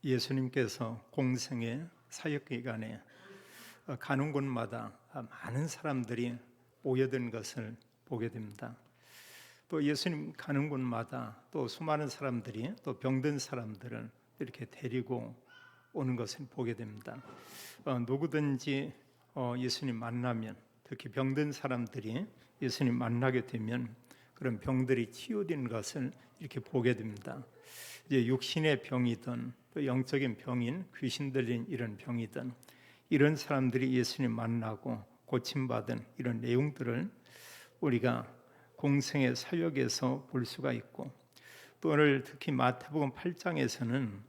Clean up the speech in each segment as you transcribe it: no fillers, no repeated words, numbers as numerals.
예수님께서 공생의 사역 기간에 가는 곳마다 많은 사람들이 모여든 것을 보게 됩니다. 또 예수님 가는 곳마다 또 수많은 사람들이 또 병든 사람들을 이렇게 데리고 오는 것을 보게 됩니다. 누구든지 예수님 만나면, 특히 병든 사람들이 예수님 만나게 되면 그런 병들이 치유된 것을 이렇게 보게 됩니다. 이제 육신의 병이든 또 영적인 병인 귀신 들린 이런 병이든 이런 사람들이 예수님 만나고 고침받은 이런 내용들을 우리가 공생의 사역에서 볼 수가 있고, 또 오늘 특히 마태복음 8장에서는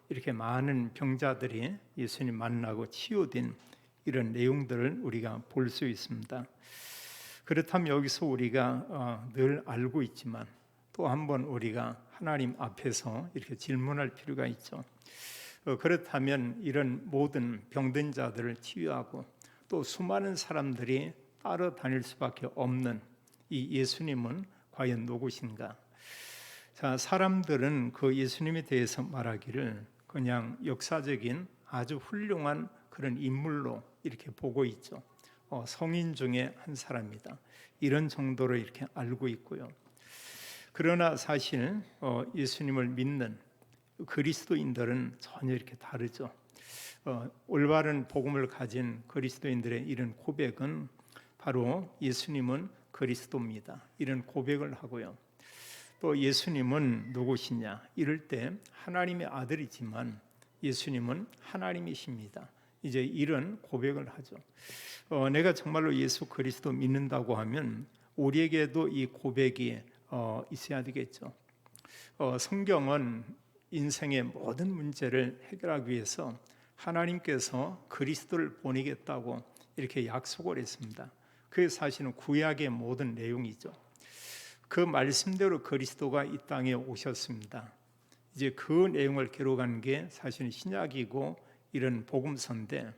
이렇게 많은 병자들이 예수님 만나고 치유된 이런 내용들을 우리가 볼 수 있습니다. 그렇다면 여기서 우리가 늘 알고 있지만 또 한번 우리가 하나님 앞에서 이렇게 질문할 필요가 있죠. 그렇다면 이런 모든 병든 자들을 치유하고 또 수많은 사람들이 따라다닐 수밖에 없는 이 예수님은 과연 누구신가? 자, 사람들은 그 예수님에 대해서 말하기를 그냥 역사적인 아주 훌륭한 그런 인물로 이렇게 보고 있죠. 성인 중에 한 사람이다, 이런 정도로 이렇게 알고 있고요. 그러나 사실 예수님을 믿는 그리스도인들은 전혀 이렇게 다르죠. 올바른 복음을 가진 그리스도인들의 이런 고백은 바로 예수님은 그리스도입니다, 이런 고백을 하고요. 또 예수님은 누구시냐? 이럴 때 하나님의 아들이지만 예수님은 하나님이십니다, 이제 이런 고백을 하죠. 내가 정말로 예수 그리스도 믿는다고 하면 우리에게도 이 고백이 있어야 되겠죠. 성경은 인생의 모든 문제를 해결하기 위해서 하나님께서 그리스도를 보내겠다고 이렇게 약속을 했습니다. 그게 사실은 구약의 모든 내용이죠. 그 말씀대로 그리스도가 이 땅에 오셨습니다. 이제 그 내용을 기록한 게 사실은 신약이고 이런 복음서인데,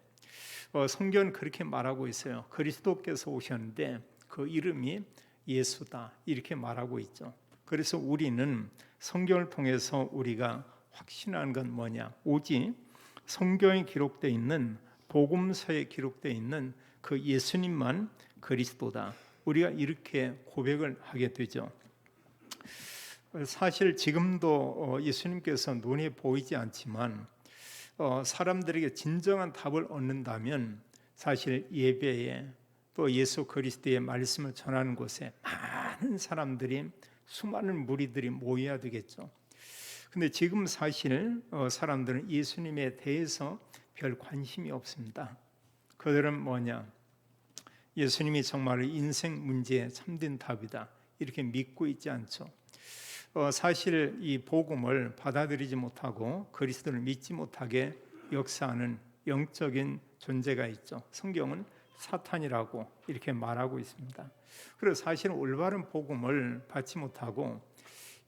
성경은 그렇게 말하고 있어요. 그리스도께서 오셨는데 그 이름이 예수다, 이렇게 말하고 있죠. 그래서 우리는 성경을 통해서 우리가 확신하는 건 뭐냐? 오직 성경에 기록되어 있는, 복음서에 기록되어 있는 그 예수님만 그리스도다, 우리가 이렇게 고백을 하게 되죠. 사실 지금도 예수님께서 눈에 보이지 않지만 사람들에게 진정한 답을 얻는다면 사실 예배에 또 예수 그리스도의 말씀을 전하는 곳에 많은 사람들이, 수많은 무리들이 모여야 되겠죠. 근데 지금 사실 사람들은 예수님에 대해서 별 관심이 없습니다. 그들은 뭐냐? 예수님이 정말 인생 문제에 참된 답이다, 이렇게 믿고 있지 않죠. 사실 이 복음을 받아들이지 못하고 그리스도를 믿지 못하게 역사하는 영적인 존재가 있죠. 성경은 사탄이라고 이렇게 말하고 있습니다. 그래서 사실은 올바른 복음을 받지 못하고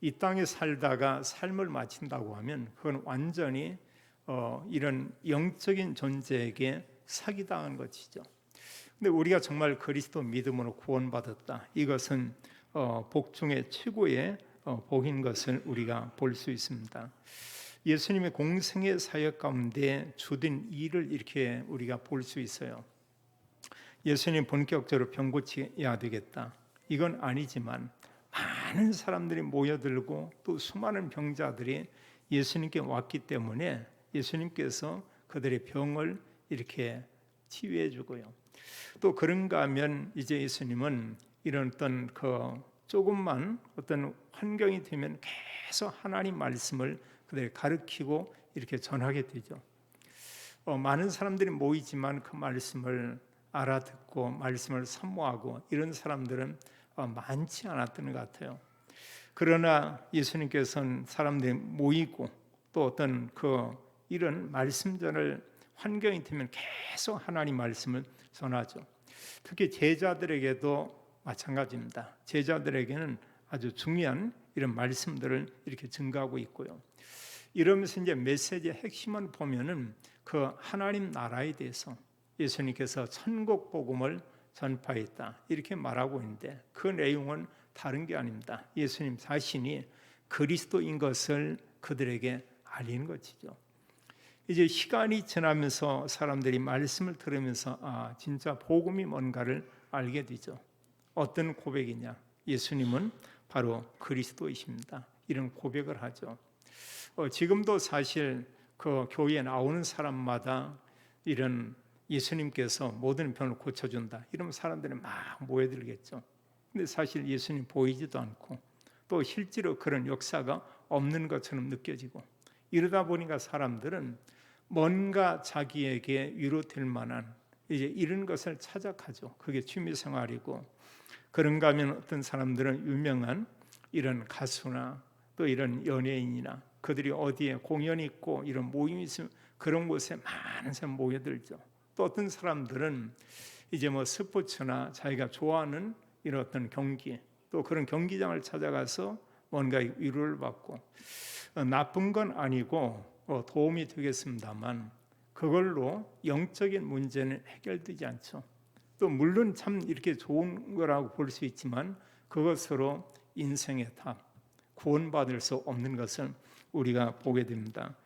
이 땅에 살다가 삶을 마친다고 하면 그건 완전히 이런 영적인 존재에게 사기당한 것이죠. 근데 우리가 정말 그리스도 믿음으로 구원받았다, 이것은 복 중에 최고의 복인 것을 우리가 볼 수 있습니다. 예수님의 공생의 사역 가운데 주된 일을 이렇게 우리가 볼 수 있어요. 예수님 본격적으로 병 고쳐야 되겠다, 이건 아니지만 많은 사람들이 모여들고 또 수많은 병자들이 예수님께 왔기 때문에 예수님께서 그들의 병을 이렇게 치유해 주고요. 또 그런가 하면 이제 예수님은 이런 어떤 조금만 어떤 환경이 되면 계속 하나님 말씀을 그들에게 가르치고 이렇게 전하게 되죠. 많은 사람들이 모이지만 그 말씀을 알아듣고 말씀을 사모하고 이런 사람들은 많지 않았던 것 같아요. 그러나 예수님께서는 사람들이 모이고 또 어떤 이런 말씀 전할 환경이 되면 계속 하나님 말씀을 전하죠. 특히 제자들에게도 마찬가지입니다. 제자들에게는 아주 중요한 이런 말씀들을 이렇게 증가하고 있고요. 이러면서 이제 메시지의 핵심을 보면은 그 하나님 나라에 대해서 예수님께서 천국 복음을 전파했다, 이렇게 말하고 있는데 그 내용은 다른 게 아닙니다. 예수님 자신이 그리스도인 것을 그들에게 알리는 것이죠. 이제 시간이 지나면서 사람들이 말씀을 들으면서 진짜 복음이 뭔가를 알게 되죠. 어떤 고백이냐? 예수님은 바로 그리스도이십니다. 이런 고백을 하죠. 지금도 사실 그 교회에 나오는 사람마다 이런 예수님께서 모든 병을 고쳐준다 이러면 사람들이 막 모여들겠죠. 근데 사실 예수님 보이지도 않고 또 실제로 그런 역사가 없는 것처럼 느껴지고, 이러다 보니까 사람들은 뭔가 자기에게 위로될 만한 이제 이런 것을 찾아가죠. 그게 취미생활이고, 그런가 하면 어떤 사람들은 유명한 이런 가수나 또 이런 연예인이나 그들이 어디에 공연이 있고 이런 모임이 있으면 그런 곳에 많은 사람 모여들죠. 또 어떤 사람들은 이제 뭐 스포츠나 자기가 좋아하는 이런 어떤 경기, 또 그런 경기장을 찾아가서 뭔가 위로를 받고, 나쁜 건 아니고 도움이 되겠습니다만 그걸로 영적인 문제는 해결되지 않죠. 또 물론 참 이렇게 좋은 거라고 볼 수 있지만 그것으로 인생의 답, 구원받을 수 없는 것을 우리가 보게 됩니다.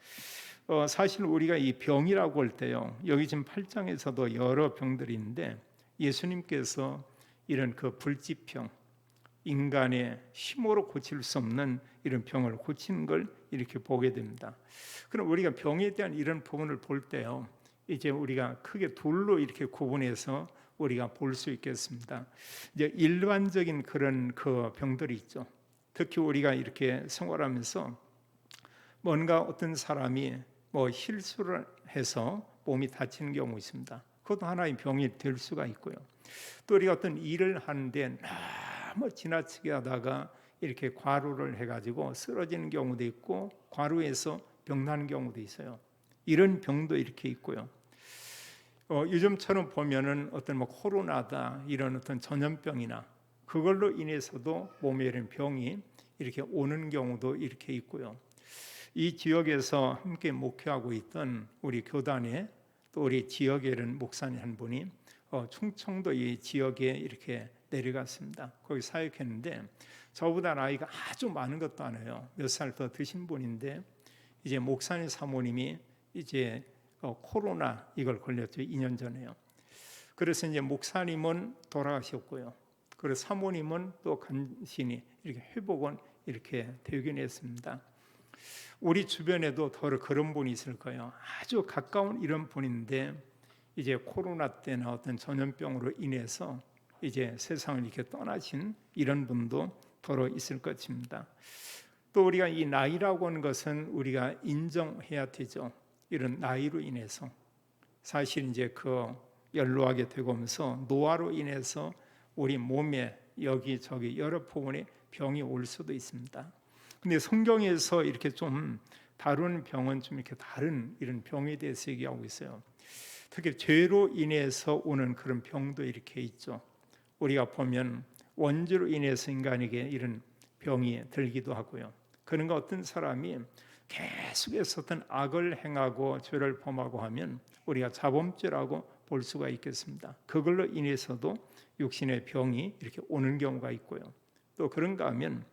사실 우리가 이 병이라고 할 때요, 여기 지금 8장에서도 여러 병들이 있는데 예수님께서 이런 그 불치병, 인간의 힘으로 고칠 수 없는 이런 병을 고치는 걸 이렇게 보게 됩니다. 그럼 우리가 병에 대한 이런 부분을 볼 때요, 이제 우리가 크게 둘로 이렇게 구분해서 우리가 볼 수 있겠습니다. 이제 일반적인 그런 그 병들이 있죠. 특히 우리가 이렇게 생활하면서 뭔가 어떤 사람이 뭐 실수를 해서 몸이 다치는 경우 있습니다. 그것도 하나의 병이 될 수가 있고요. 또 우리가 어떤 일을 하는데 너무 지나치게 하다가 이렇게 과로를 해가지고 쓰러지는 경우도 있고, 과로해서 병나는 경우도 있어요. 이런 병도 이렇게 있고요. 요즘처럼 보면은 어떤 뭐 코로나다 이런 어떤 전염병이나 그걸로 인해서도 몸에 이런 병이 이렇게 오는 경우도 이렇게 있고요. 이 지역에서 함께 목회하고 있던 우리 교단에 또 우리 지역에 이런 목사님 한 분이 충청도 이 지역에 이렇게 내려갔습니다. 거기 사역했는데 저보다 나이가 아주 많은 것도 아니에요. 몇 살 더 드신 분인데 이제 목사님 사모님이 이제 코로나 이걸 걸렸죠. 2년 전에요. 그래서 이제 목사님은 돌아가셨고요. 그리고 사모님은 또 간신히 이렇게 회복은 이렇게 되긴 했습니다. 우리 주변에도 더 그런 분이 있을 거예요. 아주 가까운 이런 분인데 이제 코로나 때나 어떤 전염병으로 인해서 이제 세상을 이렇게 떠나신 이런 분도 더러 있을 것입니다. 또 우리가 이 나이라고 하는 것은 우리가 인정해야 되죠. 이런 나이로 인해서 사실 이제 그 연로하게 되면서 노화로 인해서 우리 몸에 여기저기 여러 부분에 병이 올 수도 있습니다. 근데 성경에서 이렇게 좀 다루는 병은 좀 이렇게 다른 이런 병에 대해서 얘기하고 있어요. 특히 죄로 인해서 오는 그런 병도 이렇게 있죠. 우리가 보면 원죄로 인해서 인간에게 이런 병이 들기도 하고요. 그런가 어떤 사람이 계속해서 어떤 악을 행하고 죄를 범하고 하면 우리가 자범죄라고 볼 수가 있겠습니다. 그걸로 인해서도 육신의 병이 이렇게 오는 경우가 있고요. 또 그런가 하면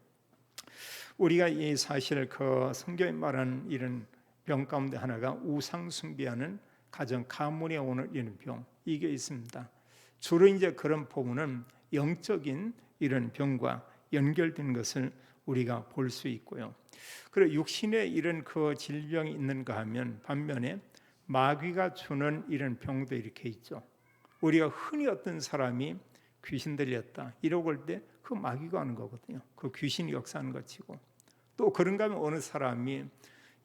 우리가 이 사실 그 성경에 말하는 이런 병 가운데 하나가 우상 숭배하는 가정 가문에 오는 이런 병, 이게 있습니다. 주로 이제 그런 부분은 영적인 이런 병과 연결된 것을 우리가 볼 수 있고요. 그리고 육신에 이런 그 질병이 있는가 하면 반면에 마귀가 주는 이런 병도 이렇게 있죠. 우리가 흔히 어떤 사람이 귀신 들렸다 이러고 할 때 그 마귀가 하는 거거든요. 그 귀신이 역사하는 것이고, 또 그런가 하면 어느 사람이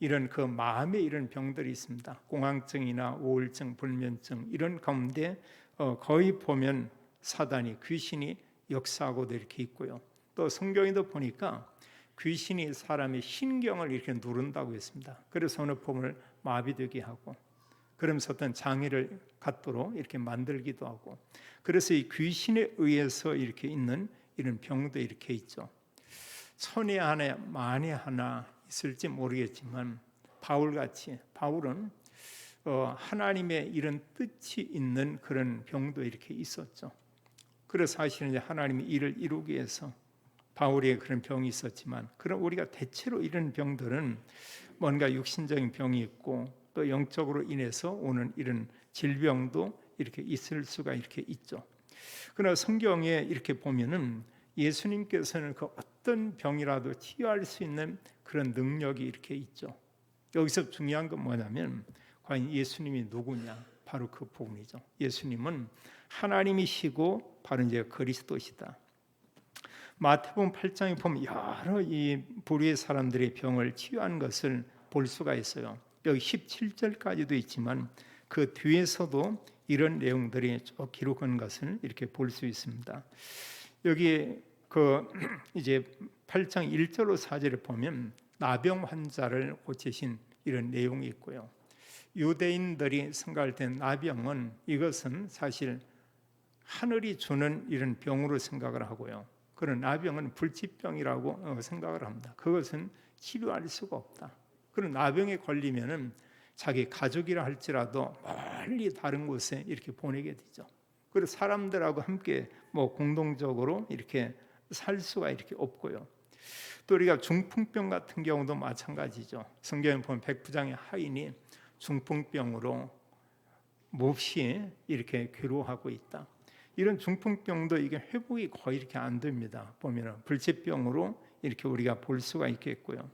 이런 그 마음에 이런 병들이 있습니다. 공황증이나 우울증, 불면증 이런 가운데 거의 보면 사단이 귀신이 역사하고도 이렇게 있고요. 또 성경에도 보니까 귀신이 사람의 신경을 이렇게 누른다고 했습니다. 그래서 어느 부분을 마비되게 하고 그러면서 어떤 장애를 갖도록 이렇게 만들기도 하고, 그래서 이 귀신에 의해서 이렇게 있는 이런 병도 이렇게 있죠. 천에 하나 만에 하나 있을지 모르겠지만 바울은 하나님의 이런 뜻이 있는 그런 병도 이렇게 있었죠. 그래서 사실은 이제 하나님이 일을 이루기 위해서 바울의 그런 병이 있었지만, 그럼 우리가 대체로 이런 병들은 뭔가 육신적인 병이 있고 또 영적으로 인해서 오는 이런 질병도 이렇게 있을 수가 이렇게 있죠. 그러나 성경에 이렇게 보면은 예수님께서는 그 어떤 병이라도 치유할 수 있는 그런 능력이 이렇게 있죠. 여기서 중요한 건 뭐냐면 과연 예수님이 누구냐? 바로 그 부분이죠. 예수님은 하나님이시고 바로 이제 그리스도시다. 마태복음 8장에 보면 여러 이 부류의 사람들의 병을 치유한 것을 볼 수가 있어요. 여기 17절까지도 있지만 그 뒤에서도 이런 내용들이 쭉 기록한 것을 이렇게 볼 수 있습니다. 여기 그 이제 8장 1절로 4절에 보면 나병 환자를 고치신 이런 내용이 있고요. 유대인들이 생각할 때 나병은 이것은 사실 하늘이 주는 이런 병으로 생각을 하고요. 그런 나병은 불치병이라고 생각을 합니다. 그것은 치료할 수가 없다. 그런 나병에 걸리면은 자기 가족이라 할지라도 멀리 다른 곳에 이렇게 보내게 되죠. 그리고 사람들하고 함께 뭐 공동적으로 이렇게 살 수가 이렇게 없고요. 또 우리가 중풍병 같은 경우도 마찬가지죠. 성경에 보면 백부장의 하인이 중풍병으로 몹시 이렇게 괴로워하고 있다. 이런 중풍병도 이게 회복이 거의 이렇게 안 됩니다. 보면은 불치병으로 이렇게 우리가 볼 수가 있겠고요.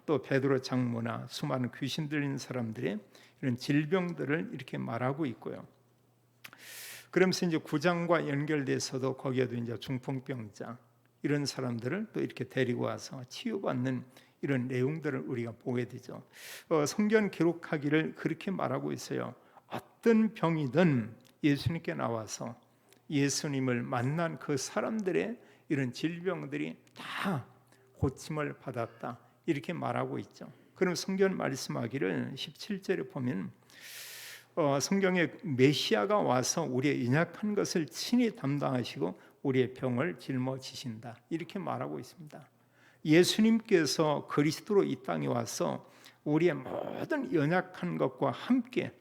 또 베드로 장모나 수많은 귀신 들린 사람들의 이런 질병들을 이렇게 말하고 있고요. 그러면서 이제 9장과 연결돼서도 거기에도 이제 중풍병자 이런 사람들을 또 이렇게 데리고 와서 치유받는 이런 내용들을 우리가 보게 되죠. 성경 기록하기를 그렇게 말하고 있어요. 어떤 병이든 예수님께 나와서 예수님을 만난 그 사람들의 이런 질병들이 다 고침을 받았다. 이렇게 말하고 있죠. 그럼 성경 말씀하기를 17절에 보면 성경에 메시아가 와서 우리의 연약한 것을 친히 담당하시고 우리의 병을 짊어지신다. 이렇게 말하고 있습니다. 예수님께서 그리스도로 이 땅에 와서 우리의 모든 연약한 것과 함께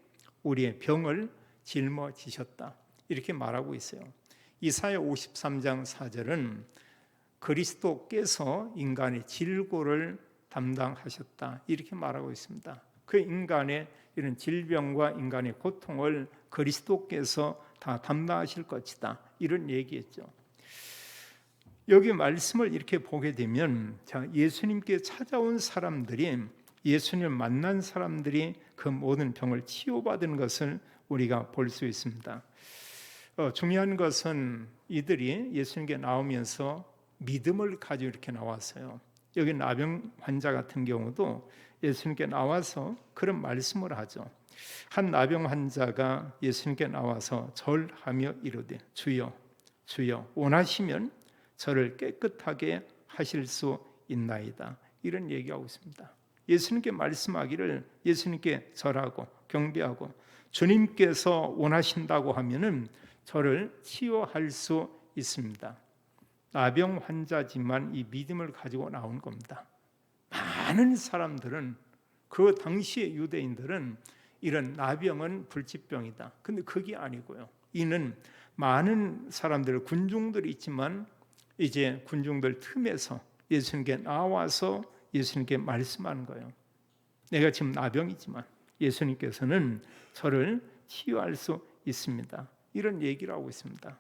우리의 병을 짊어지셨다. 이렇게 말하고 있어요. 이사야 53장 4절은 그리스도께서 인간의 질고를 담당하셨다. 이렇게 말하고 있습니다. 그 인간의 이런 질병과 인간의 고통을 그리스도께서 다 담당하실 것이다. 이런 얘기했죠. 여기 말씀을 이렇게 보게 되면 예수님께 찾아온 사람들이 예수님을 만난 사람들이 그 모든 병을 치유받은 것을 우리가 볼 수 있습니다. 중요한 것은 이들이 예수님께 나오면서 믿음을 가지고 이렇게 나왔어요. 여기 나병 환자 같은 경우도 예수님께 나와서 그런 말씀을 하죠. 한 나병 환자가 예수님께 나와서 절하며 이르되 주여 주여 원하시면 저를 깨끗하게 하실 수 있나이다. 이런 얘기하고 있습니다. 예수님께 말씀하기를 예수님께 절하고 경배하고 주님께서 원하신다고 하면은 저를 치유할 수 있습니다. 나병 환자지만 이 믿음을 가지고 나온 겁니다. 많은 사람들은 그 당시의 유대인들은 이런 나병은 불치병이다. 근데 그게 아니고요. 이는 많은 사람들 군중들이 있지만 이제 군중들 틈에서 예수님께 나와서 예수님께 말씀하는 거예요. 내가 지금 나병이지만 예수님께서는 저를 치유할 수 있습니다. 이런 얘기를 하고 있습니다.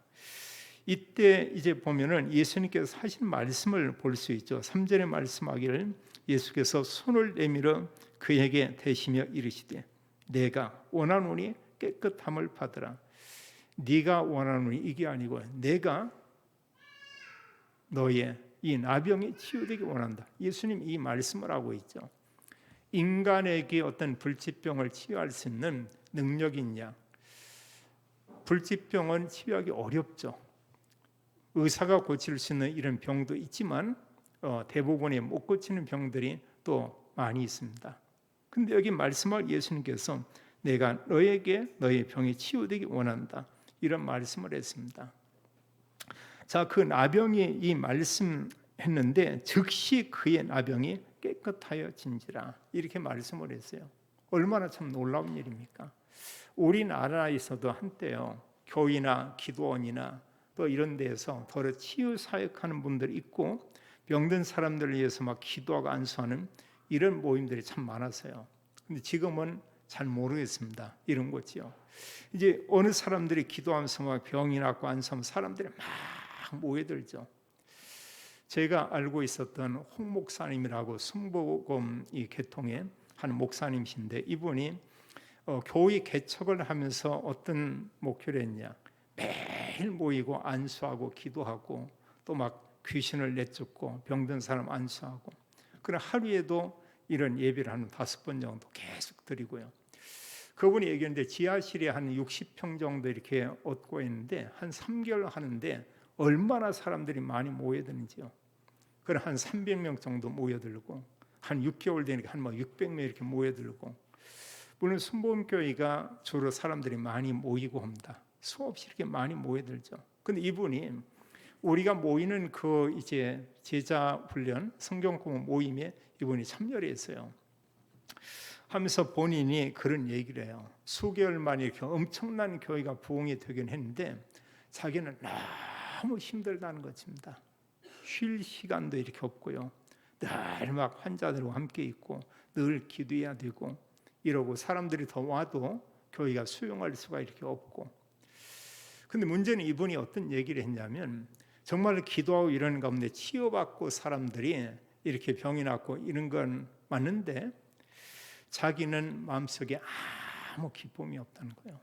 이때 이제 보면은 예수님께서 하신 말씀을 볼 수 있죠. 3절에 말씀하기를 예수께서 손을 내밀어 그에게 대시며 이르시되 내가 원하노니 깨끗함을 받으라. 네가 원하노니 이게 아니고 내가 너의 이 나병이 치유되기 원한다. 예수님 이 말씀을 하고 있죠. 인간에게 어떤 불치병을 치유할 수 있는 능력이 있냐? 불치병은 치유하기 어렵죠. 의사가 고칠 수 있는 이런 병도 있지만 대부분의 못 고치는 병들이 또 많이 있습니다. 근데 여기 말씀할 예수님께서 내가 너에게 너의 병이 치유되기 원한다. 이런 말씀을 했습니다. 자, 그 나병이 이 말씀했는데 즉시 그의 나병이 깨끗하여진지라 이렇게 말씀을 했어요. 얼마나 참 놀라운 일입니까? 우리나라에서도 한때요 교회나 기도원이나 또 이런 데에서 더러 치유 사역하는 분들이 있고 병든 사람들을 위해서 막 기도하고 안수하는 이런 모임들이 참 많았어요. 근데 지금은 잘 모르겠습니다. 이런 거지요. 이제 어느 사람들이 기도하면서 막 병이 낫고 안수하면 사람들이 막 모여들죠. 제가 알고 있었던 홍 목사님이라고 순복음 이 계통의 한 목사님이신데, 이분이 교회 개척을 하면서 어떤 목표를 했냐, 매일 모이고 안수하고 기도하고 또 막 귀신을 내쫓고 병든 사람 안수하고, 그런 하루에도 이런 예배를 한 5번 정도 계속 드리고요. 그분이 얘기했는데 지하실에 한 60평 정도 이렇게 얻고 있는데 한 3개월 하는데 얼마나 사람들이 많이 모여드는지요. 그럼 한 300명 정도 모여들고, 한 6개월 되니까 한 600명 이렇게 모여들고. 물론 순복음교회가 주로 사람들이 많이 모이고 합니다. 수없이 이렇게 많이 모여들죠. 근데 이분이 우리가 모이는 그 이제 제자 훈련 성경 공부 모임에 이분이 참여를 했어요. 하면서 본인이 그런 얘기를 해요. 수개월 만에 이렇게 엄청난 교회가 부흥이 되긴 했는데 자기는 너무 힘들다는 것입니다. 쉴 시간도 이렇게 없고요. 늘 막 환자들과 함께 있고 늘 기도해야 되고 이러고, 사람들이 더 와도 교회가 수용할 수가 이렇게 없고. 근데 문제는 이분이 어떤 얘기를 했냐면, 정말 기도하고 이런 가운데 치유받고 사람들이 이렇게 병이 낫고 이런 건 맞는데 자기는 마음속에 아무 기쁨이 없다는 거예요.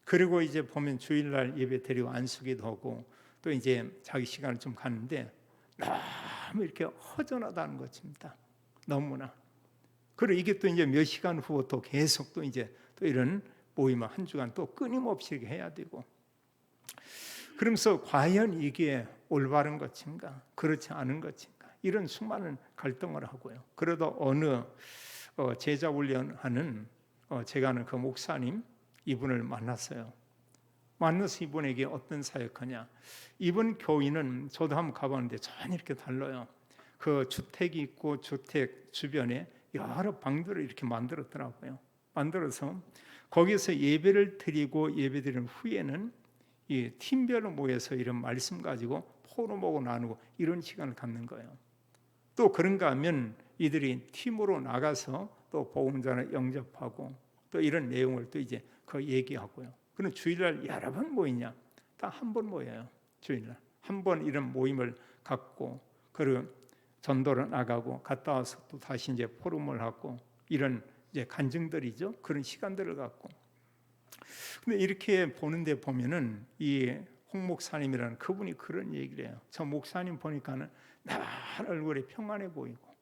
그리고 이제 보면 주일날 예배 드리고 안수기도 하고 또 이제 자기 시간을 좀 가는데 너무 이렇게 허전하다는 것입니다. 너무나. 그리고 이게 또 이제 몇 시간 후 또 계속 또 이제 또 이런 모임을 한 주간 또 끊임없이 이렇게 해야 되고. 그러면서 과연 이게 올바른 것인가, 그렇지 않은 것인가, 이런 수많은 갈등을 하고요. 그러다 어느 제자 훈련하는 제가 아는 그 목사님, 이분을 만났어요. 만나서 이분에게 어떤 사역하냐, 이분 교인은 저도 한번 가봤는데 전혀 이렇게 달라요. 그 주택이 있고 주택 주변에 여러 방들을 이렇게 만들었더라고요. 만들어서 거기서 예배를 드리고 예배 드리는 후에는 이 팀별로 모여서 이런 말씀 가지고 포럼하고 나누고 이런 시간을 갖는 거예요. 또 그런가 하면 이들이 팀으로 나가서 또 복음 전을 영접하고 또 이런 내용을 또 이제 그 얘기하고요. 그럼 주일날 여러 번 모이냐? 딱 한 번 모여요. 주일날 한 번 이런 모임을 갖고, 그리고 전도를 나가고 갔다 와서 또 다시 이제 포럼을 하고 이런 이제 간증들이죠. 그런 시간들을 갖고. 근데 이렇게 보는데 보면은 이 홍 목사님이라는 그분이 그런 얘기를 해요. 저 목사님 보니까는 늘 얼굴이 평안해 보이고,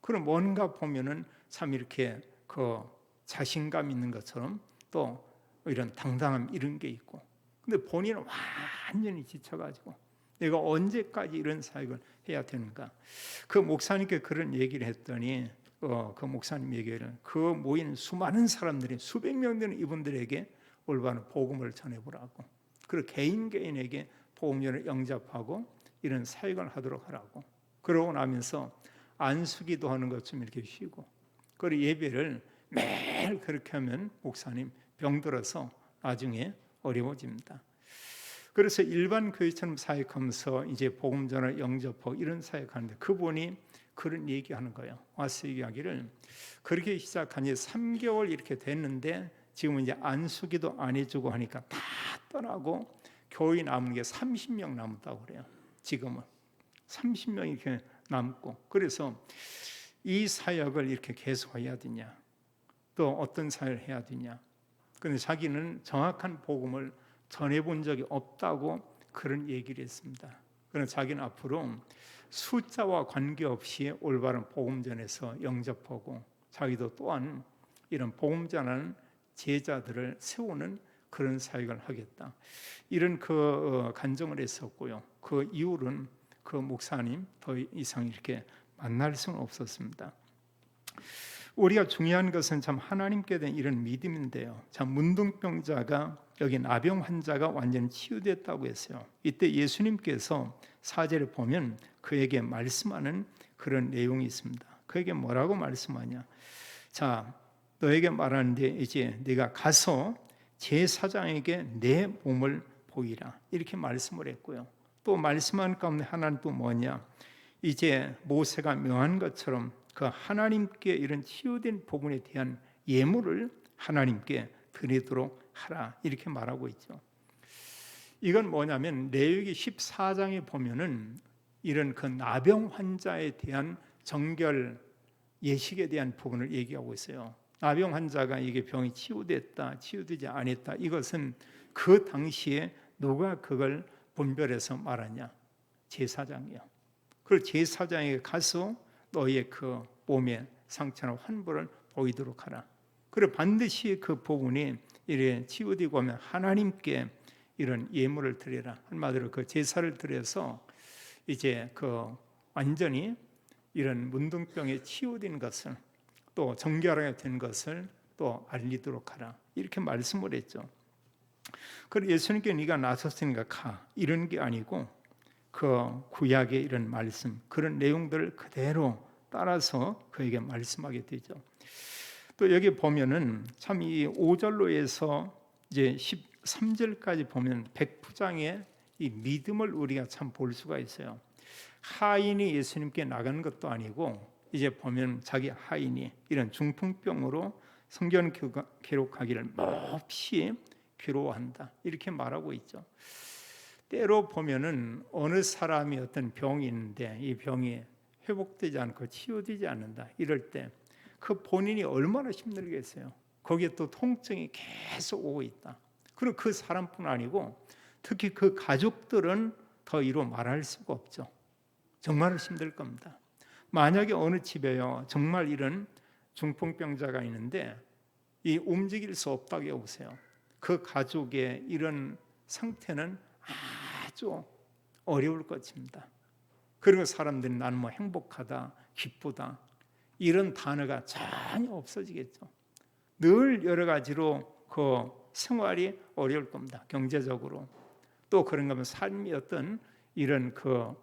그럼 뭔가 보면은 참 이렇게 그 자신감 있는 것처럼 또 이런 당당함 이런 게 있고, 근데 본인은 완전히 지쳐가지고 내가 언제까지 이런 사역을 해야 되는가. 그 목사님께 그런 얘기를 했더니 그 목사님 얘기를, 그 모인 수많은 사람들이 수백 명 되는 이분들에게 올바른 복음을 전해보라고, 그리고 개인에게 복음을 영접하고 이런 사역을 하도록 하라고. 그러고 나면서 안수기도 하는 것 좀 이렇게 쉬고, 그리고 예배를 매일 그렇게 하면 목사님 병들어서 나중에 어려워집니다. 그래서 일반 교회처럼 사역하면서 이제 복음 전을 영접하고 이런 사역하는데 그분이 그런 얘기하는 거예요. 와서 얘기하기를, 그렇게 시작한 지 3개월 이렇게 됐는데 지금은 이제 안수기도 안 해주고 하니까 다 떠나고 교회 남은 게 30명 남았다고 그래요. 지금은 30명이 이렇게 남고, 그래서 이 사역을 이렇게 계속해야 되냐, 또 어떤 사역을 해야 되냐. 그런데 자기는 정확한 복음을 전해본 적이 없다고 그런 얘기를 했습니다. 그래서 자기는 앞으로 숫자와 관계없이 올바른 복음 전에서 영접하고 자기도 또한 이런 복음 전하는 제자들을 세우는 그런 사역을 하겠다, 이런 그 간증을 했었고요. 그 이후로는 그 목사님 더 이상 이렇게 만날 수는 없었습니다. 우리가 중요한 것은 참 하나님께 대한 이런 믿음인데요. 참 문둥병자가, 여기 나병 환자가 완전히 치유됐다고 했어요. 이때 예수님께서 4절에 보면 그에게 말씀하는 그런 내용이 있습니다. 그에게 뭐라고 말씀하냐? 자, 너에게 말하는데 이제 네가 가서 제사장에게 내 몸을 보이라, 이렇게 말씀을 했고요. 또 말씀한 가운데 하나는 또 뭐냐? 이제 모세가 명한 것처럼 그 하나님께 이런 치유된 복음에 대한 예물을 하나님께 드리도록 하라 이렇게 말하고 있죠. 이건 뭐냐면 레위기 14장에 보면은 이런 그 나병 환자에 대한 정결 예식에 대한 부분을 얘기하고 있어요. 나병 환자가 이게 병이 치유됐다, 치유되지 않았다, 이것은 그 당시에 누가 그걸 분별해서 말하냐? 제사장이요. 그리고 제사장에게 가서 너의 그 몸의 상처나 환부를 보이도록 하라. 그리고 반드시 그 부분이 이래 치유되고 하면 하나님께 이런 예물을 드리라. 한마디로 그 제사를 드려서 이제 그 완전히 이런 문둥병에 치유된 것을 또 정결하게 된 것을 또 알리도록 하라. 이렇게 말씀을 했죠. 그리고 예수님께 네가 나섰으니까 가 이런 게 아니고 그 구약의 이런 말씀 그런 내용들을 그대로 따라서 그에게 말씀하게 되죠. 또 여기 보면은 참 이 5절로 해서 이제 13절까지 보면 백부장의 이 믿음을 우리가 참 볼 수가 있어요. 하인이 예수님께 나간 것도 아니고 이제 보면 자기 하인이 이런 중풍병으로 성경 기록하기를 몹시 괴로워한다 이렇게 말하고 있죠. 때로 보면은 어느 사람이 어떤 병이 있는데 이 병이 회복되지 않고 치유되지 않는다 이럴 때 그 본인이 얼마나 힘들겠어요. 거기에 또 통증이 계속 오고 있다. 그리고 그 사람뿐 아니고 특히 그 가족들은 더 이루 말할 수가 없죠. 정말 힘들 겁니다. 만약에 어느 집에요 정말 이런 중풍병자가 있는데 이 움직일 수 없다고 해보세요. 그 가족의 이런 상태는 아주 어려울 것입니다. 그리고 사람들이 나는 뭐 행복하다, 기쁘다 이런 단어가 전혀 없어지겠죠. 늘 여러 가지로 그 생활이 어려울 겁니다. 경제적으로 또 그런가 하면 삶의 어떤 이런 그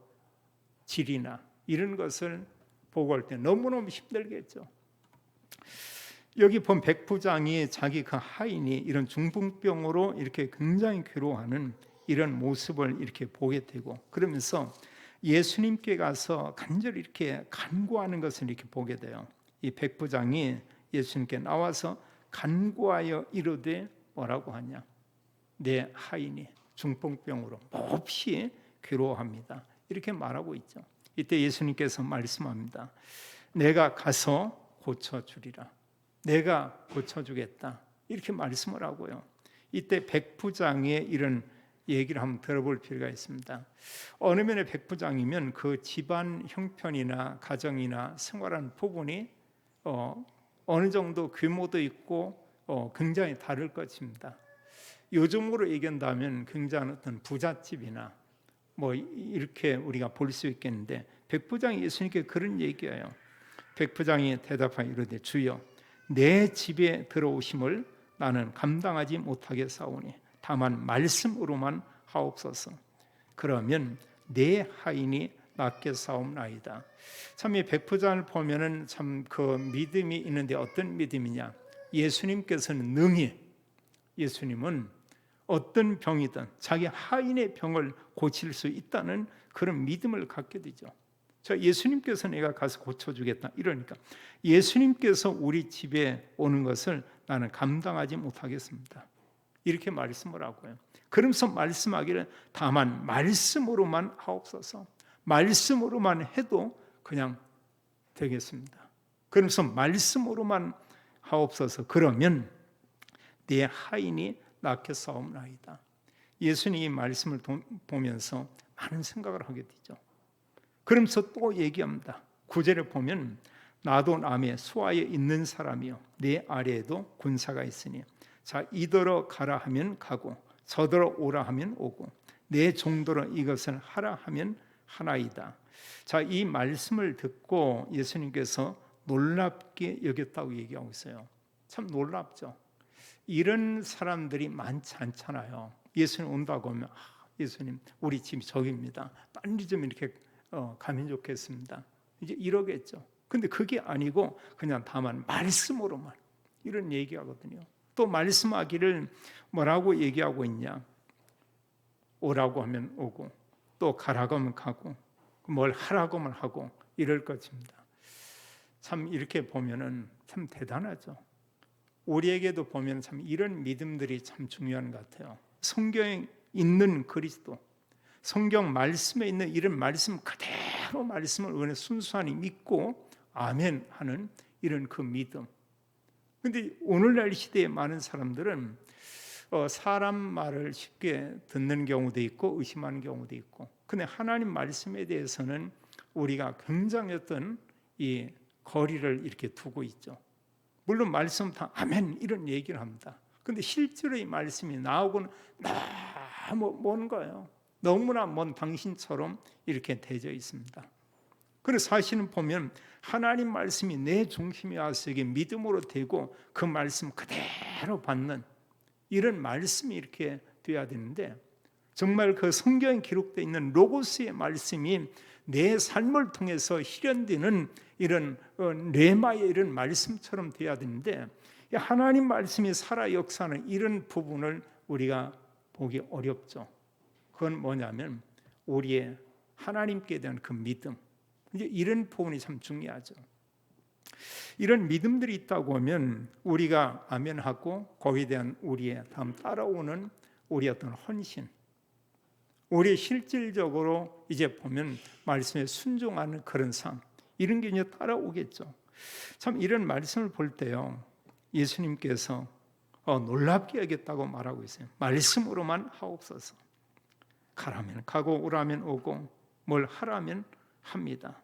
질이나 이런 것을 보고 할 때 너무너무 힘들겠죠. 여기 본 백부장이 자기 그 하인이 이런 중풍병으로 이렇게 굉장히 괴로워하는 이런 모습을 이렇게 보게 되고 그러면서 예수님께 가서 간절히 이렇게 간구하는 것을 이렇게 보게 돼요. 이 백부장이 예수님께 나와서 간구하여 이르되 뭐라고 하냐? 내 하인이 중풍병으로 몹시 괴로워합니다. 이렇게 말하고 있죠. 이때 예수님께서 말씀합니다. 내가 가서 고쳐주리라. 내가 고쳐주겠다. 이렇게 말씀을 하고요. 이때 백부장의 이런 얘기를 한번 들어볼 필요가 있습니다. 어느 면에 백부장이면 그 집안 형편이나 가정이나 생활하는 부분이 어느 정도 규모도 있고 굉장히 다를 것입니다. 요즘으로 얘기한다면 굉장히 어떤 부잣집이나 뭐 이렇게 우리가 볼 수 있겠는데 백부장이 예수님께 그런 얘기예요. 백부장이 대답하여 이르되 주여 내 집에 들어오심을 나는 감당하지 못하겠사오니 다만 말씀으로만 하옵소서. 그러면 내 하인이 낫게 사옵나이다. 참 이 백부장을 보면은 참 그 믿음이 있는데 어떤 믿음이냐? 예수님께서는 능히 예수님은 어떤 병이든 자기 하인의 병을 고칠 수 있다는 그런 믿음을 갖게 되죠. 자, 예수님께서 내가 가서 고쳐주겠다 이러니까 예수님께서 우리 집에 오는 것을 나는 감당하지 못하겠습니다. 이렇게 말씀을 하고요. 그러면서 말씀하기를 다만 말씀으로만 하옵소서. 말씀으로만 해도 그냥 되겠습니다. 그러면서 말씀으로만 하옵소서. 그러면 내 하인이 낫게 싸움나이다. 예수님이 말씀을 보면서 많은 생각을 하게 되죠. 그러면서 또 얘기합니다. 9절에 보면 나도 남의 수하에 있는 사람이요 내 아래에도 군사가 있으니 자 이더러 가라 하면 가고 저더러 오라 하면 오고 내 종더러 이것을 하라 하면 하나이다. 자, 이 말씀을 듣고 예수님께서 놀랍게 여겼다고 얘기하고 있어요. 참 놀랍죠. 이런 사람들이 많지 않잖아요. 예수님 온다고 하면 예수님 우리 집이 저기입니다. 빨리 좀 이렇게 가면 좋겠습니다. 이제 이러겠죠. 근데 그게 아니고 그냥 다만 말씀으로만 이런 얘기하거든요. 또 말씀하기를 뭐라고 얘기하고 있냐? 오라고 하면 오고 또 가라고 하면 가고 뭘 하라고 하면 하고 이럴 것입니다. 참 이렇게 보면은 참 대단하죠. 우리에게도 보면 참 이런 믿음들이 참 중요한 것 같아요. 성경에 있는 그리스도, 성경 말씀에 있는 이런 말씀 그대로 말씀을 우리는 순수하게 믿고 아멘 하는 이런 그 믿음. 근데 오늘날 시대에 많은 사람들은 사람 말을 쉽게 듣는 경우도 있고 의심하는 경우도 있고, 근데 하나님 말씀에 대해서는 우리가 굉장히 어떤 이 거리를 이렇게 두고 있죠. 물론 말씀 다 아멘 이런 얘기를 합니다. 근데 실제로 이 말씀이 나오고는 너무 먼 거예요. 너무나 먼 당신처럼 이렇게 되어 있습니다. 그래서 사실은 보면 하나님 말씀이 내 중심에 와서 이게 믿음으로 되고 그 말씀 그대로 받는 이런 말씀이 이렇게 돼야 되는데, 정말 그 성경에 기록되어 있는 로고스의 말씀이 내 삶을 통해서 실현되는 이런 레마의 이런 말씀처럼 돼야 되는데, 하나님 말씀이 살아 역사하는 이런 부분을 우리가 보기 어렵죠. 그건 뭐냐면 우리의 하나님께 대한 그 믿음, 이제 이런 부분이 참 중요하죠. 이런 믿음들이 있다고 하면 우리가 아멘하고 거기에 대한 우리의 다음 따라오는 우리의 어떤 헌신, 우리 실질적으로 이제 보면 말씀에 순종하는 그런 삶, 이런 게 이제 따라오겠죠. 참 이런 말씀을 볼 때요, 예수님께서 놀랍게 하겠다고 말하고 있어요. 말씀으로만 하옵소서. 가라면 가고 오라면 오고 뭘 하라면 합니다.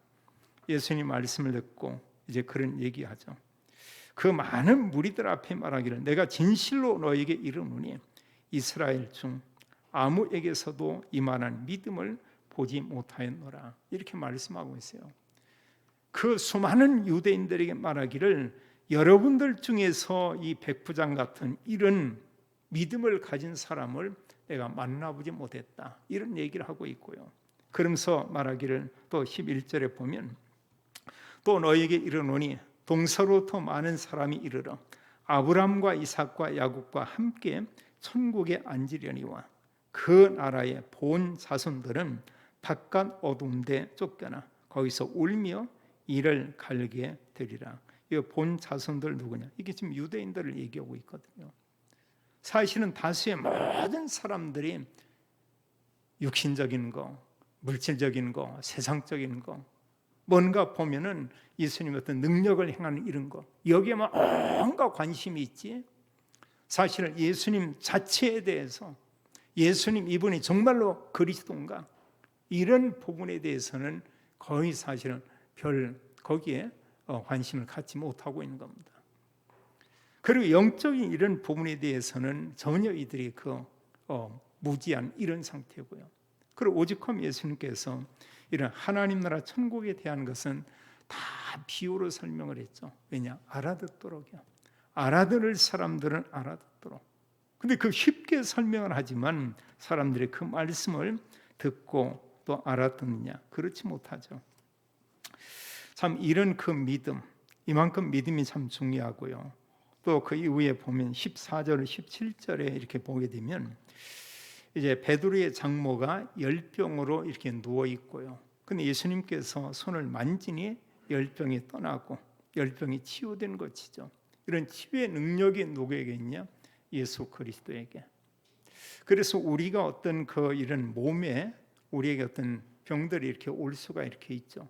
예수님 말씀을 듣고 이제 그런 얘기하죠. 그 많은 무리들 앞에 말하기를 내가 진실로 너에게 이르노니 이스라엘 중 아무에게서도 이만한 믿음을 보지 못하였노라. 이렇게 말씀하고 있어요. 그 수많은 유대인들에게 말하기를 여러분들 중에서 이 백부장 같은 이런 믿음을 가진 사람을 내가 만나보지 못했다. 이런 얘기를 하고 있고요. 그러면서 말하기를 또 11절에 보면 또 너에게 이르노니 동서로부터 많은 사람이 이르러 아브람과 이삭과 야곱과 함께 천국에 앉으려니와 그 나라의 본 자손들은 바깥 어두운 데 쫓겨나 거기서 울며 이를 갈게 되리라. 이 본 자손들 누구냐? 이게 지금 유대인들을 얘기하고 있거든요. 사실은 다수의 모든 사람들이 육신적인 거, 물질적인 거, 세상적인 거, 뭔가 보면은 예수님 어떤 능력을 행하는 이런 거, 여기에만 온갖 관심이 있지, 사실은 예수님 자체에 대해서, 예수님 이분이 정말로 그리스도인가, 이런 부분에 대해서는 거의 사실은 거기에 관심을 갖지 못하고 있는 겁니다. 그리고 영적인 이런 부분에 대해서는 전혀 이들이 무지한 이런 상태고요. 그리고 오직하면 예수님께서 이런 하나님 나라 천국에 대한 것은 다 비유로 설명을 했죠. 왜냐? 알아듣도록요. 알아들을 사람들은 알아듣도록. 근데 그 쉽게 설명을 하지만 사람들이 그 말씀을 듣고 또 알아듣느냐? 그렇지 못하죠. 참 이런 그 믿음, 이만큼 믿음이 참 중요하고요. 또 그 이후에 보면 14절, 17절에 이렇게 보게 되면 이제 베드로의 장모가 열병으로 이렇게 누워 있고요. 근데 예수님께서 손을 만지니 열병이 떠나고 열병이 치유된 것이죠. 이런 치유의 능력이 누구에게 있냐? 예수 그리스도에게. 그래서 우리가 어떤 이런 몸에 우리에게 어떤 병들이 이렇게 올 수가 이렇게 있죠.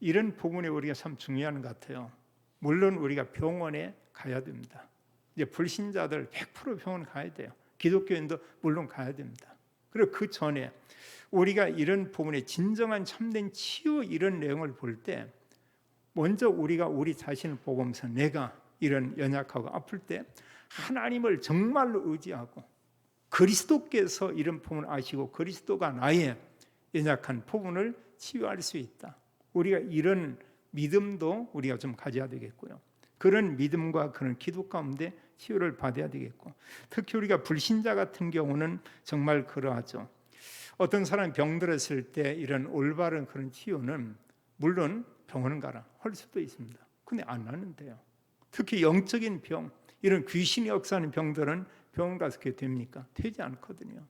이런 부분이 우리가 참 중요한 것 같아요. 물론 우리가 병원에 가야 됩니다. 이제 불신자들 100% 병원 가야 돼요. 기독교인도 물론 가야 됩니다. 그리고 그 전에 우리가 이런 부분에 진정한 참된 치유 이런 내용을 볼 때 먼저 우리가 우리 자신을 보면서 내가 이런 연약하고 아플 때 하나님을 정말로 의지하고 그리스도께서 이런 부분을 아시고 그리스도가 나의 연약한 부분을 치유할 수 있다. 우리가 이런 믿음도 우리가 좀 가져야 되겠고요. 그런 믿음과 그런 기도 가운데 치유를 받아야 되겠고, 특히 우리가 불신자 같은 경우는 정말 그러하죠. 어떤 사람이 병들었을 때 이런 올바른 그런 치유는 물론 병원 가라 할 수도 있습니다. 근데 안 하는데요. 특히 영적인 병, 이런 귀신이 역사하는 병들은 병원 가서 그게 됩니까? 되지 않거든요.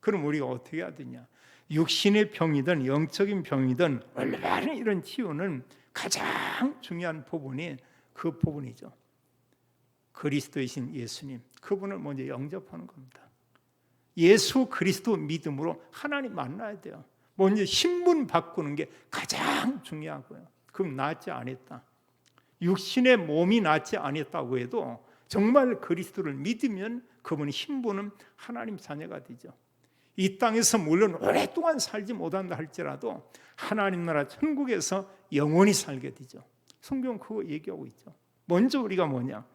그럼 우리가 어떻게 해야 되냐? 육신의 병이든 영적인 병이든 올바른 이런 치유는 가장 중요한 부분이 그 부분이죠. 그리스도이신 예수님, 그분을 먼저 영접하는 겁니다. 예수 그리스도 믿음으로 하나님 만나야 돼요. 먼저 신분 바꾸는 게 가장 중요하고요. 그럼 낫지 않았다, 육신의 몸이 낫지 않았다고 해도 정말 그리스도를 믿으면 그분의 신분은 하나님 자녀가 되죠. 이 땅에서 물론 오랫동안 살지 못한다 할지라도 하나님 나라 천국에서 영원히 살게 되죠. 성경은 그거 얘기하고 있죠. 먼저 우리가 뭐냐?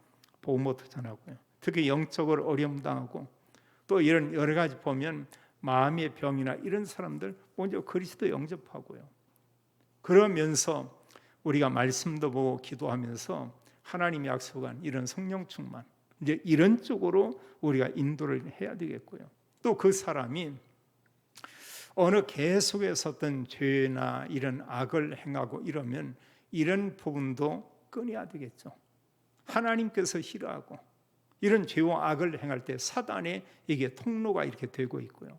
복음부터 전하고요. 특히 영적으로 어려움 당하고 또 이런 여러 가지 보면 마음의 병이나 이런 사람들 먼저 그리스도 영접하고요. 그러면서 우리가 말씀도 보고 기도하면서 하나님이 약속한 이런 성령 충만, 이제 이런 쪽으로 우리가 인도를 해야 되겠고요. 또 그 사람이 어느 계속해서 어떤 죄나 이런 악을 행하고 이러면 이런 부분도 끊어야 되겠죠. 하나님께서 싫어하고 이런 죄와 악을 행할 때 사단의 이게 통로가 이렇게 되고 있고요.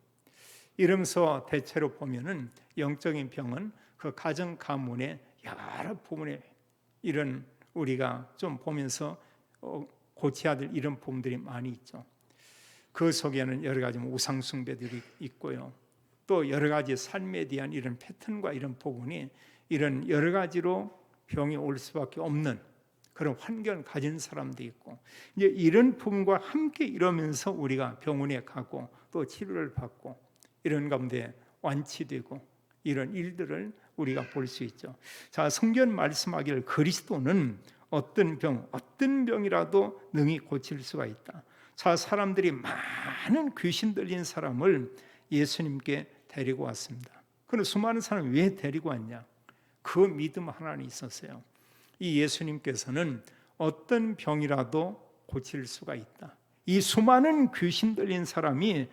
이러면서 대체로 보면은 영적인 병은 그 가정 가문의 여러 부분에 이런 우리가 좀 보면서 고쳐야 될 이런 부분들이 많이 있죠. 그 속에는 여러 가지 우상 숭배들이 있고요. 또 여러 가지 삶에 대한 이런 패턴과 이런 부분이 이런 여러 가지로 병이 올 수밖에 없는 그런 환경을 가진 사람도 있고, 이제 이런 부분과 함께 이러면서 우리가 병원에 가고 또 치료를 받고 이런 가운데 완치되고 이런 일들을 우리가 볼 수 있죠. 자, 성경 말씀하기를 그리스도는 어떤 병이라도 능히 고칠 수가 있다. 자, 사람들이 많은 귀신 들린 사람을 예수님께 데리고 왔습니다. 그런데 수많은 사람을 왜 데리고 왔냐? 그 믿음 하나는 있었어요. 이 예수님께서는 어떤 병이라도 고칠 수가 있다. 이 수많은 귀신 들린 사람이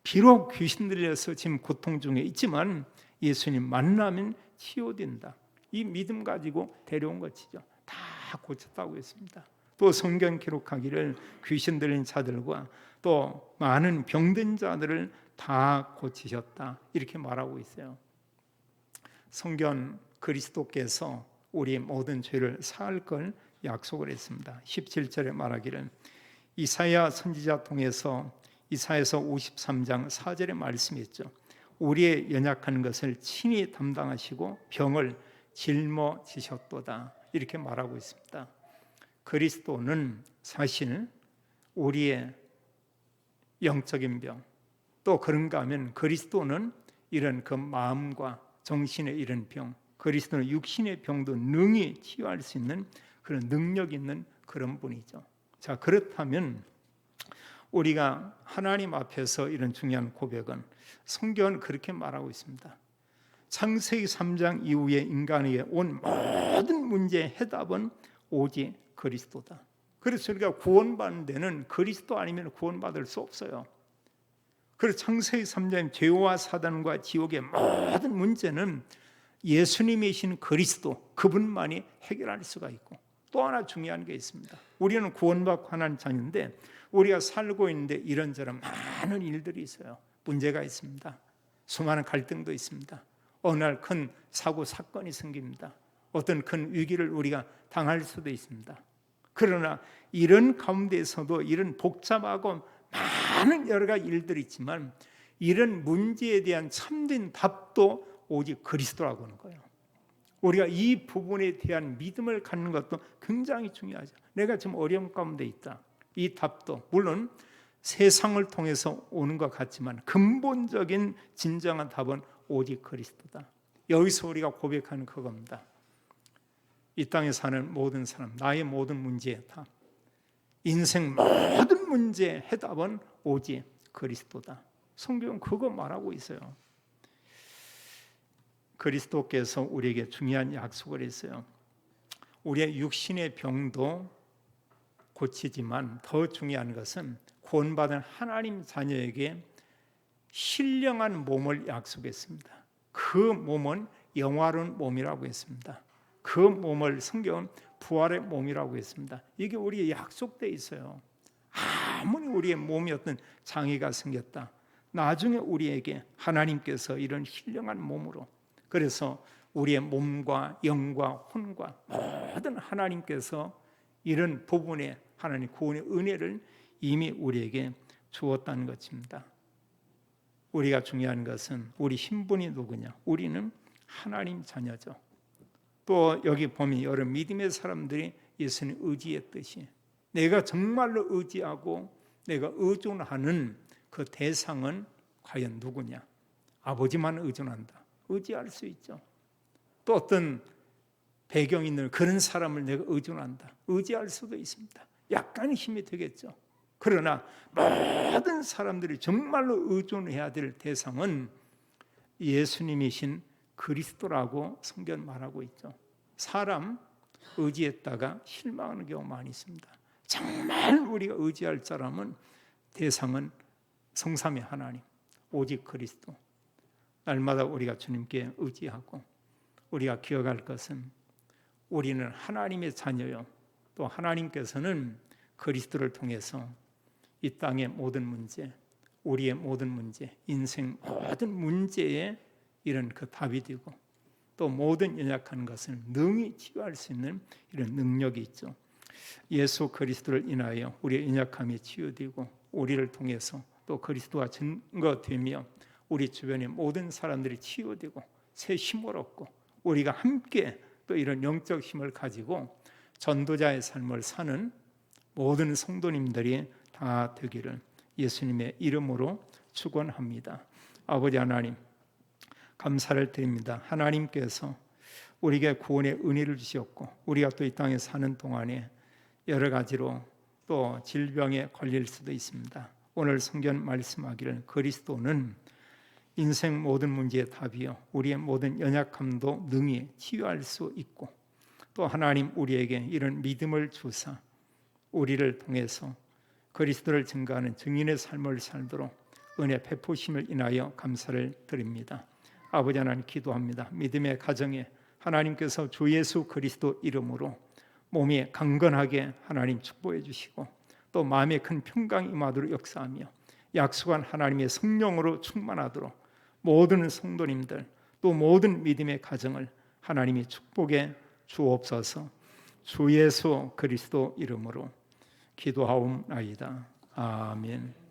비록 귀신 들려서 지금 고통 중에 있지만 예수님 만나면 치유된다. 이 믿음 가지고 데려온 것이죠. 다 고쳤다고 했습니다. 또 성경 기록하기를 귀신 들린 자들과 또 많은 병든 자들을 다 고치셨다 이렇게 말하고 있어요. 성경 그리스도께서 우리의 모든 죄를 사할 걸 약속을 했습니다. 17절에 말하기를 이사야 선지자 통해서 이사야서 53장 4절에 말씀했죠. 우리의 연약한 것을 친히 담당하시고 병을 짊어지셨도다 이렇게 말하고 있습니다. 그리스도는 사실 우리의 영적인 병, 또 그런가 하면 그리스도는 이런 그 마음과 정신의 이런 병, 그리스도는 육신의 병도 능히 치유할 수 있는 그런 능력 있는 그런 분이죠. 자, 그렇다면 우리가 하나님 앞에서 이런 중요한 고백은 성경은 그렇게 말하고 있습니다. 창세기 3장 이후에 인간에게 온 모든 문제의 해답은 오직 그리스도다. 그래서 우리가 구원받는 데는 그리스도 아니면 구원받을 수 없어요. 그래서 창세기 3장 죄와 사단과 지옥의 모든 문제는 예수님이신 그리스도 그분만이 해결할 수가 있고, 또 하나 중요한 게 있습니다. 우리는 구원받고 하나님 자녀인데 우리가 살고 있는데 이런저런 많은 일들이 있어요. 문제가 있습니다. 수많은 갈등도 있습니다. 어느 날 큰 사고 사건이 생깁니다. 어떤 큰 위기를 우리가 당할 수도 있습니다. 그러나 이런 가운데에서도 이런 복잡하고 많은 여러 가지 일들이 있지만 이런 문제에 대한 참된 답도 오직 그리스도라고 하는 거예요. 우리가 이 부분에 대한 믿음을 갖는 것도 굉장히 중요하죠. 내가 지금 어려움 가운데 있다. 이 답도 물론 세상을 통해서 오는 것 같지만 근본적인 진정한 답은 오직 그리스도다. 여기서 우리가 고백하는 그겁니다. 이 땅에 사는 모든 사람, 나의 모든 문제의 답, 인생 모든 문제의 해답은 오직 그리스도다. 성경은 그거 말하고 있어요. 그리스도께서 우리에게 중요한 약속을 했어요. 우리의 육신의 병도 고치지만 더 중요한 것은 구원받은 하나님 자녀에게 신령한 몸을 약속했습니다. 그 몸은 영화로운 몸이라고 했습니다. 그 몸을 성경은 부활의 몸이라고 했습니다. 이게 우리의 약속되어 있어요. 아무리 우리의 몸이 어떤 장애가 생겼다, 나중에 우리에게 하나님께서 이런 신령한 몸으로, 그래서 우리의 몸과 영과 혼과 모든 하나님께서 이런 부분에 하나님 구원의 은혜를 이미 우리에게 주었다는 것입니다. 우리가 중요한 것은 우리 신분이 누구냐? 우리는 하나님 자녀죠. 또 여기 보면 여러 믿음의 사람들이 예수님 의지했듯이 내가 정말로 의지하고 내가 의존하는 그 대상은 과연 누구냐? 아버지만 의존한다. 의지할 수 있죠. 또 어떤 배경 있는 그런 사람을 내가 의존한다. 의지할 수도 있습니다. 약간 힘이 되겠죠. 그러나 모든 사람들이 정말로 의존해야 될 대상은 예수님이신 그리스도라고 성경 말하고 있죠. 사람 의지했다가 실망하는 경우 많이 있습니다. 정말 우리가 의지할 사람은 대상은 성삼위 하나님, 오직 그리스도. 날마다 우리가 주님께 의지하고 우리가 기억할 것은 우리는 하나님의 자녀요. 또 하나님께서는 그리스도를 통해서 이 땅의 모든 문제, 우리의 모든 문제, 인생 모든 문제에 이런 그 답이 되고 또 모든 연약한 것을 능히 치유할 수 있는 이런 능력이 있죠. 예수 그리스도를 인하여 우리의 연약함이 치유되고 우리를 통해서 또 그리스도가 증거되며 우리 주변의 모든 사람들이 치유되고 새 힘을 얻고 우리가 함께 또 이런 영적 힘을 가지고 전도자의 삶을 사는 모든 성도님들이 다 되기를 예수님의 이름으로 축원합니다. 아버지 하나님 감사를 드립니다. 하나님께서 우리에게 구원의 은혜를 주셨고 우리가 또 이 땅에 사는 동안에 여러 가지로 또 질병에 걸릴 수도 있습니다. 오늘 성경 말씀하기를 그리스도는 인생 모든 문제의 답이요 우리의 모든 연약함도 능히 치유할 수 있고 또 하나님 우리에게 이런 믿음을 주사 우리를 통해서 그리스도를 증거하는 증인의 삶을 살도록 은혜 베푸심을 인하여 감사를 드립니다. 아버지 하나님 기도합니다. 믿음의 가정에 하나님께서 주 예수 그리스도 이름으로 몸이 강건하게 하나님 축복해 주시고 또 마음에 큰 평강이 임하도록 역사하며 약속한 하나님의 성령으로 충만하도록 모든 성도님들 또 모든 믿음의 가정을 하나님이 축복해 주옵소서. 주 예수 그리스도 이름으로 기도하옵나이다. 아멘.